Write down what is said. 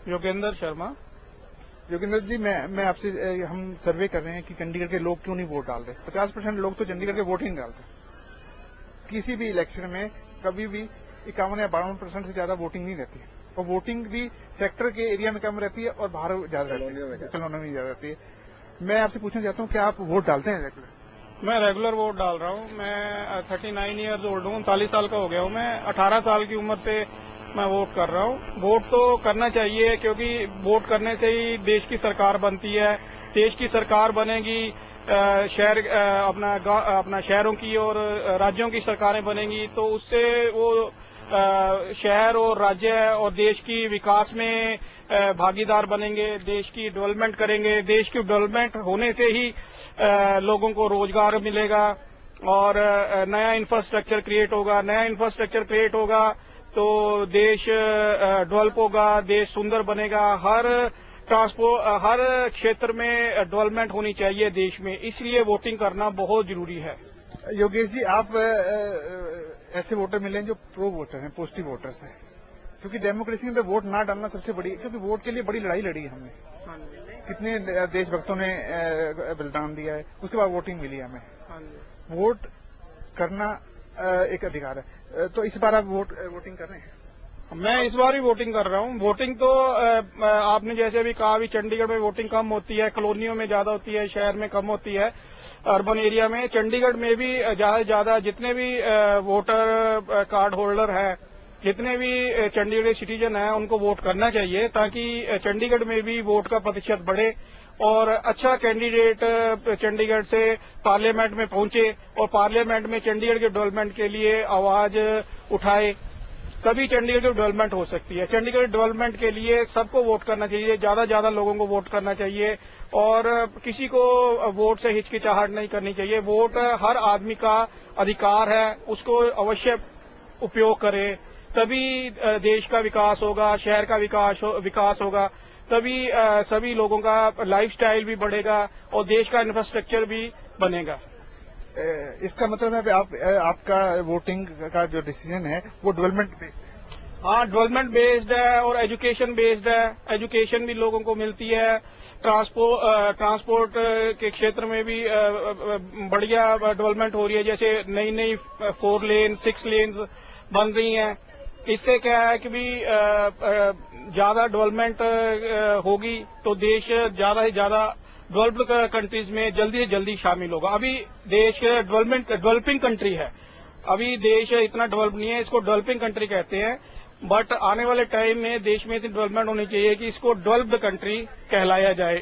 योगेंद्र शर्मा। योगेंद्र जी, मैं आपसे हम सर्वे कर रहे हैं कि चंडीगढ़ के लोग क्यों नहीं वोट डाल रहे। 50% लोग तो चंडीगढ़ के वोट ही नहीं डालते। किसी भी इलेक्शन में कभी भी 51 या 52% से ज्यादा वोटिंग नहीं रहती है, और वोटिंग भी सेक्टर के एरिया में कम रहती है और बाहर ज्यादा रहती है, कॉलोनी में ज्यादा रहती है। मैं आपसे पूछना चाहता हूँ, क्या आप वोट डालते हैं रेगुलर? मैं रेगुलर वोट डाल रहा हूँ। मैं 39 ईयर्स ओल्ड हूँ, 39 साल का हो गया हूँ। मैं 18 साल की उम्र से मैं वोट कर रहा हूँ। वोट तो करना चाहिए, क्योंकि वोट करने से ही देश की सरकार बनती है। देश की सरकार बनेगी, अपना शहरों की और राज्यों की सरकारें बनेंगी, तो उससे वो शहर और राज्य और देश की विकास में भागीदार बनेंगे, देश की डेवलपमेंट करेंगे। देश की डेवलपमेंट होने से ही लोगों को रोजगार मिलेगा और नया इंफ्रास्ट्रक्चर क्रिएट होगा। नया इंफ्रास्ट्रक्चर क्रिएट होगा तो देश डेवलप होगा, देश सुंदर बनेगा। हर क्षेत्र में डेवलपमेंट होनी चाहिए देश में, इसलिए वोटिंग करना बहुत जरूरी है। योगेश जी, आप ऐसे वोटर मिले हैं जो प्रो वोटर हैं, पॉजिटिव वोटर्स हैं, क्योंकि डेमोक्रेसी में तो वोट ना डालना सबसे बड़ी, क्योंकि वोट के लिए बड़ी लड़ाई लड़ी है हमने। कितने देशभक्तों ने बलिदान दिया है, उसके बाद वोटिंग मिली हमें। वोट करना एक अधिकार है। तो इस बार आप वोटिंग कर रहे हैं? मैं इस बार ही वोटिंग कर रहा हूँ। वोटिंग तो आपने जैसे भी कहा, अभी चंडीगढ़ में वोटिंग कम होती है, कॉलोनियों में ज्यादा होती है, शहर में कम होती है, अर्बन एरिया में। चंडीगढ़ में भी ज्यादा से ज्यादा जितने भी वोटर कार्ड होल्डर है, जितने भी चंडीगढ़ के सिटीजन हैं, उनको वोट करना चाहिए, ताकि चंडीगढ़ में भी वोट का प्रतिशत बढ़े और अच्छा कैंडिडेट चंडीगढ़ से पार्लियामेंट में पहुंचे और पार्लियामेंट में चंडीगढ़ के डेवलपमेंट के लिए आवाज उठाए, तभी चंडीगढ़ की डेवलपमेंट हो सकती है। चंडीगढ़ डेवलपमेंट के लिए सबको वोट करना चाहिए, ज्यादा ज्यादा लोगों को वोट करना चाहिए और किसी को वोट से हिचकिचाहट नहीं करनी चाहिए। वोट हर आदमी का अधिकार है, उसको अवश्य उपयोग करे, तभी देश का विकास होगा, शहर का विकास होगा, तभी सभी लोगों का लाइफस्टाइल भी बढ़ेगा और देश का इंफ्रास्ट्रक्चर भी बनेगा। इसका मतलब है आपका वोटिंग का जो डिसीजन है वो डेवलपमेंट बेस्ड है? हाँ, डेवलपमेंट बेस्ड है और एजुकेशन बेस्ड है। एजुकेशन भी लोगों को मिलती है। ट्रांसपोर्ट के क्षेत्र में भी बढ़िया डेवलपमेंट हो रही है, जैसे नई नई 4 लेन 6 लेन्स बन रही हैं। इससे क्या है कि भी ज्यादा डेवलपमेंट होगी तो देश ज्यादा से ज्यादा डेवलप्ड कंट्रीज में जल्दी से जल्दी शामिल होगा। अभी देश डेवलपिंग कंट्री है, अभी देश इतना डेवलप नहीं है, इसको डेवलपिंग कंट्री कहते हैं। बट आने वाले टाइम में देश में इतनी डेवलपमेंट होनी चाहिए कि इसको डेवलप्ड कंट्री कहलाया जाए।